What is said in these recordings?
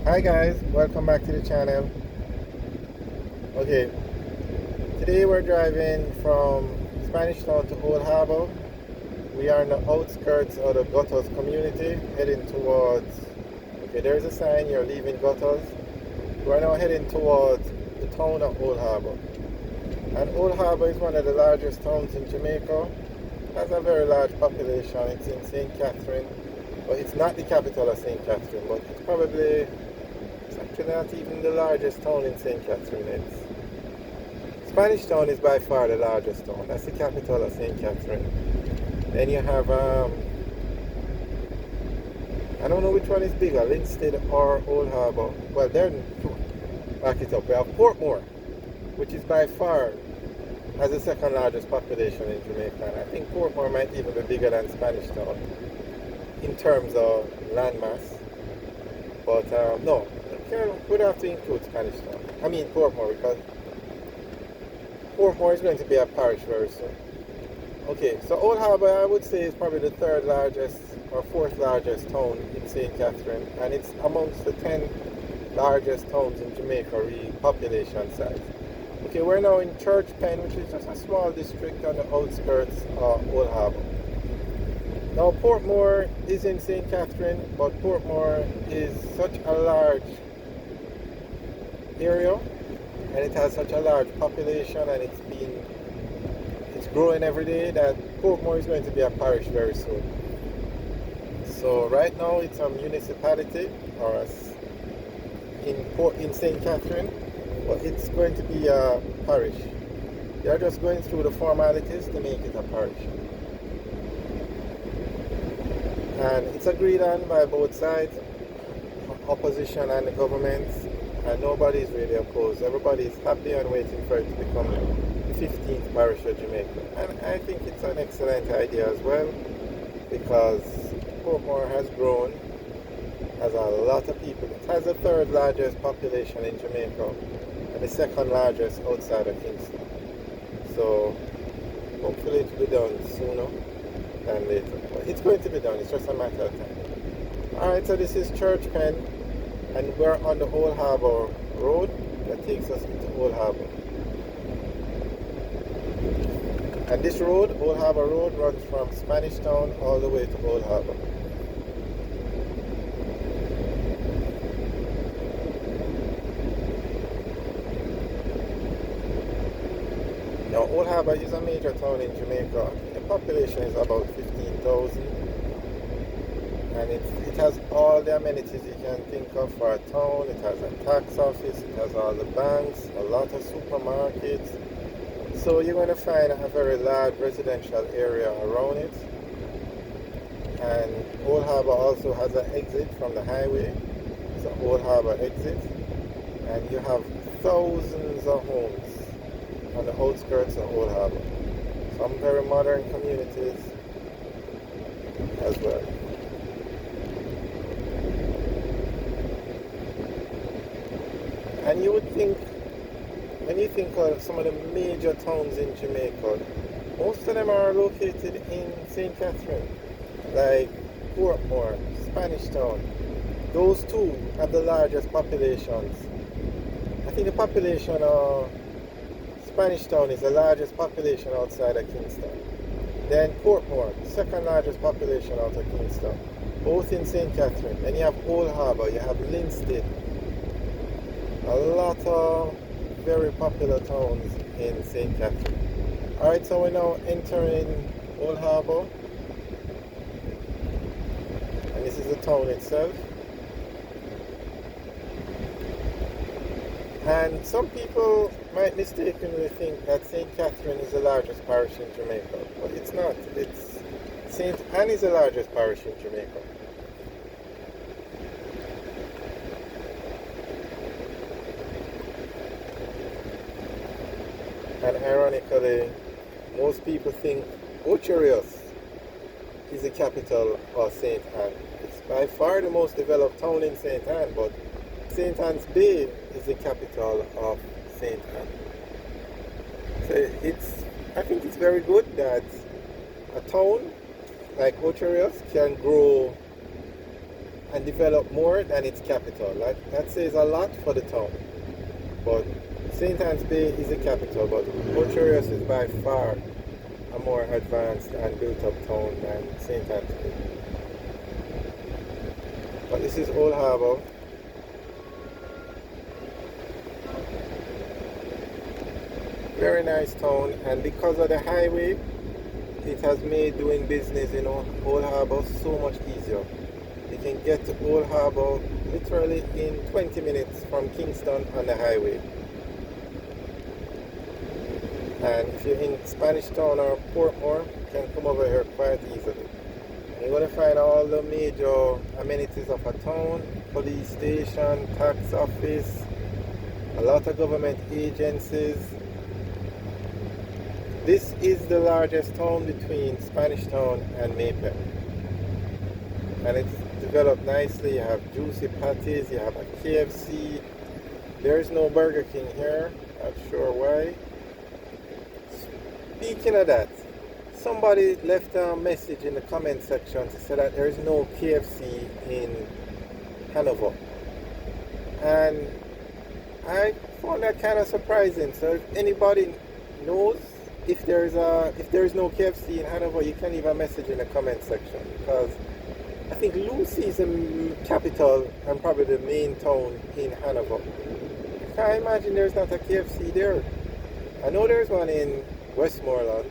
Hi guys, welcome back to the channel. Okay, today we're driving from Spanish Town to Old Harbour. We are in the outskirts of the Gutters community, heading towards, okay, there's a sign, you're leaving Gutters. We're now heading towards the town of Old Harbour. And Old Harbour is one of the largest towns in Jamaica. It has a very large population. It's in St Catherine, but it's not the capital of St Catherine, but it's probably actually not even the largest town in St. Catherine. Spanish Town is by far the largest town. That's the capital of St. Catherine. Then you have, I don't know which one is bigger, Linstead or Old Harbour. Well, back it up. We have Portmore, which is by far has the second largest population in Jamaica. And I think Portmore might even be bigger than Spanish Town in terms of landmass. But no, we'd have to include Spanish Town. I mean Portmore, because Portmore is going to be a parish very soon. Okay, so Old Harbour I would say is probably the third largest or fourth largest town in St. Catherine, and it's amongst the 10 largest towns in Jamaica population size. Okay, we're now in Church Pen, which is just a small district on the outskirts of Old Harbour. Now Portmore is in St. Catherine, but Portmore is such a large area and it has such a large population, and it's growing every day, that Portmore is going to be a parish very soon. So right now it's a municipality or in St. Catherine, but it's going to be a parish. They are just going through the formalities to make it a parish. And it's agreed on by both sides, opposition and the government, and nobody is really opposed. Everybody is happy and waiting for it to become the 15th parish of Jamaica. And I think it's an excellent idea as well, because Portmore has grown, has a lot of people. It has the third largest population in Jamaica and the second largest outside of Kingston. So hopefully it will be done sooner than later. But it's going to be done, it's just a matter of time. Alright, so this is Church Pen, and we're on the Old Harbour Road that takes us into Old Harbour. And this road, Old Harbour Road, runs from Spanish Town all the way to Old Harbour. Now, Old Harbour is a major town in Jamaica. The population is about 15,000, and it has all the amenities you can think of for a town. It has a tax office, it has all the banks, a lot of supermarkets. So you're going to find a very large residential area around it. And Old Harbour also has an exit from the highway. It's an Old Harbour exit, and you have thousands of homes on the outskirts of Old Harbour. Some very modern communities as well. And you would think, when you think of some of the major towns in Jamaica, most of them are located in St. Catherine, like Portmore, Spanish Town. Those two have the largest populations. I think the population of Spanish Town is the largest population outside of Kingston. Then Portmore, second largest population out of Kingston, both in St. Catherine. Then you have Old Harbour, you have Linstead. A lot of very popular towns in St. Catherine. Alright, so we're now entering Old Harbour. And this is the town itself. And some people might mistakenly think that St. Catherine is the largest parish in Jamaica, but it's not. It's St. Anne is the largest parish in Jamaica. And ironically, most people think Ocherius is the capital of St. Anne. It's by far the most developed town in St. Anne, but St. Anne's Bay is the capital of St. Anne. So I think it's very good that a town like Ocherius can grow and developed more than its capital. That says a lot for the town. But St. Anne's Bay is the capital, but Port Curious is by far a more advanced and built up town than St. Anne's Bay. But this is Old Harbour. Very nice town, and because of the highway, it has made doing business in Old Harbour so much easier. You can get to Old Harbour literally in 20 minutes from Kingston on the highway. And if you're in Spanish Town or Portmore, you can come over here quite easily. And you're going to find all the major amenities of a town: police station, tax office, a lot of government agencies. This is the largest town between Spanish Town and Maypen. And it's developed nicely. You have juicy patties, you have a KFC. There's no Burger King here, not sure why. Speaking of that, somebody left a message in the comment section to say that there is no KFC in Hanover. And I found that kind of surprising. So if anybody knows if there's no KFC in Hanover, you can leave a message in the comment section, because I think Lucy is the capital and probably the main town in Hanover. I can't imagine there's not a KFC there. I know there's one in Westmoreland,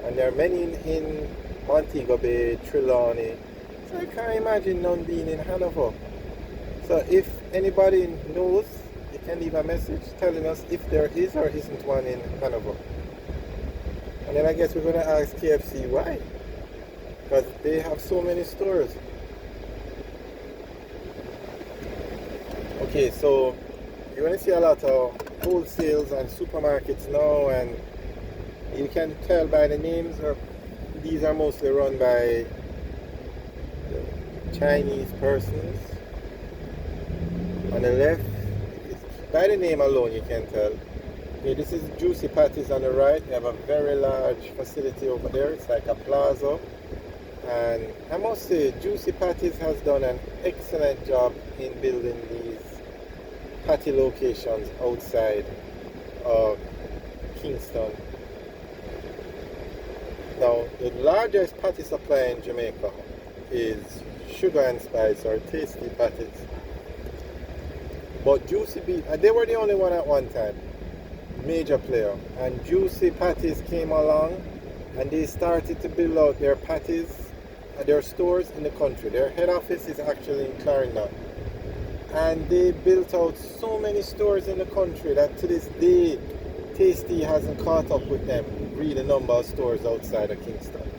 and there are many in Montego Bay, Trelawney, so I can't imagine none being in Hanover. So if anybody knows, you can leave a message telling us if there is or isn't one in Hanover. And then I guess we're going to ask KFC why, because they have so many stores. Okay, so you're going to see a lot of wholesales and supermarkets now, and you can tell by the names, or these are mostly run by Chinese persons. On the left, by the name alone you can tell. Okay, this is Juicy Patties on the right. They have a very large facility over there. It's like a plaza. And I must say, Juicy Patties has done an excellent job in building these patty locations outside of Kingston. Now, the largest patty supply in Jamaica is Sugar and Spice, or Tasty Patties. But Juicy Beef, and they were the only one at one time, major player. And Juicy Patties came along, and they started to build out their patties at their stores in the country. Their head office is actually in Clarendon. And they built out so many stores in the country that to this day, Tasty hasn't caught up with them, really, the number of stores outside of Kingston.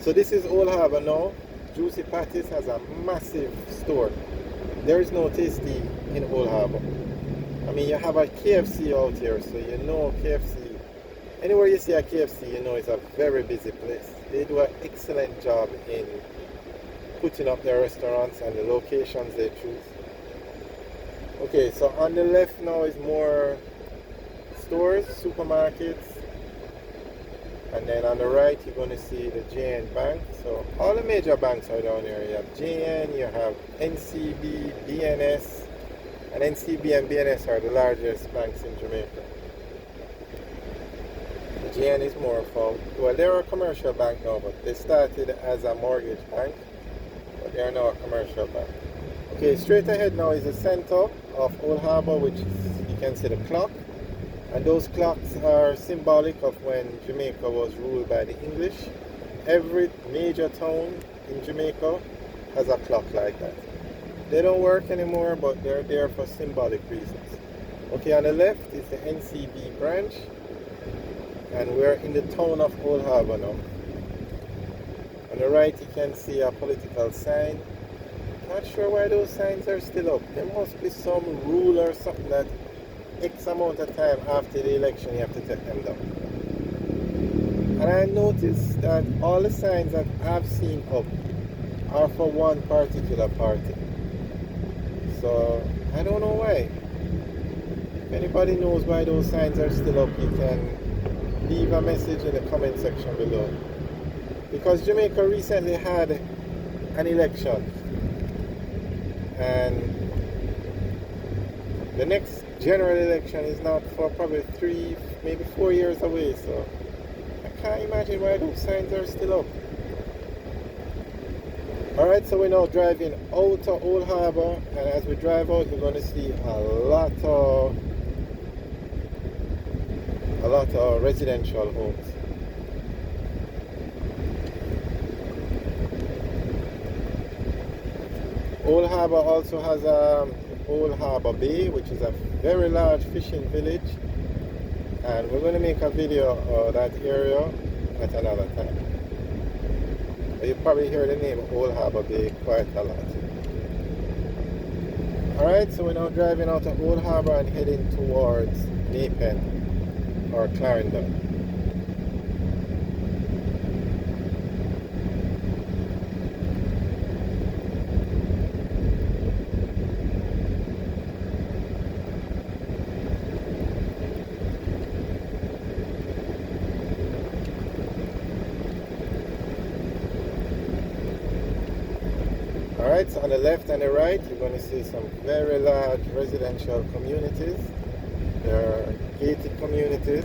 So this is Old Harbour now. Juicy Patties has a massive store. There is no Tasty in Old Harbour. I mean, you have a KFC out here, so you know KFC. Anywhere you see a KFC, you know it's a very busy place. They do an excellent job in putting up their restaurants and the locations they choose. Okay, so on the left now is more stores, supermarkets, and then on the right you're going to see the JN Bank. So all the major banks are down here. You have JN, you have NCB, BNS, and NCB and BNS are the largest banks in Jamaica. The JN is more from, well, they're a commercial bank now, but they started as a mortgage bank, but they are now a commercial bank. Okay, straight ahead now is the center of Old Harbour, which is, you can see the clock. And those clocks are symbolic of when Jamaica was ruled by the English. Every major town in Jamaica has a clock like that. They don't work anymore, but they're there for symbolic reasons. Okay, on the left is the NCB branch, and we're in the town of Old Harbour now. On the right you can see a political sign. Not sure why those signs are still up. There must be some rule or something that X amount of time after the election you have to take them down. And I noticed that all the signs that I've seen up are for one particular party. So I don't know why. If anybody knows why those signs are still up, you can leave a message in the comment section below. Because Jamaica recently had an election, and the next general election is not for probably 3, maybe 4 years away, so I can't imagine why those signs are still up. Alright, so we're now driving out of Old Harbour, and as we drive out, we're going to see a lot of residential homes. Old Harbour also has Old Harbour Bay, which is a very large fishing village, and we're going to make a video of that area at another time. You probably hear the name Old Harbour Bay quite a lot. Alright, so we're now driving out of Old Harbour and heading towards Maypen or Clarendon. Alright, so on the left and the right, you're going to see some very large residential communities. They're gated communities.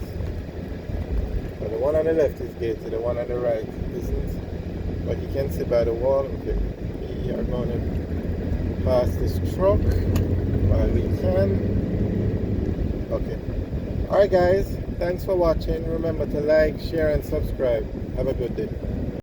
So the one on the left is gated, the one on the right isn't. But you can see by the wall, okay, we are going to pass this truck while we can. Okay. Alright guys, thanks for watching. Remember to like, share and subscribe. Have a good day.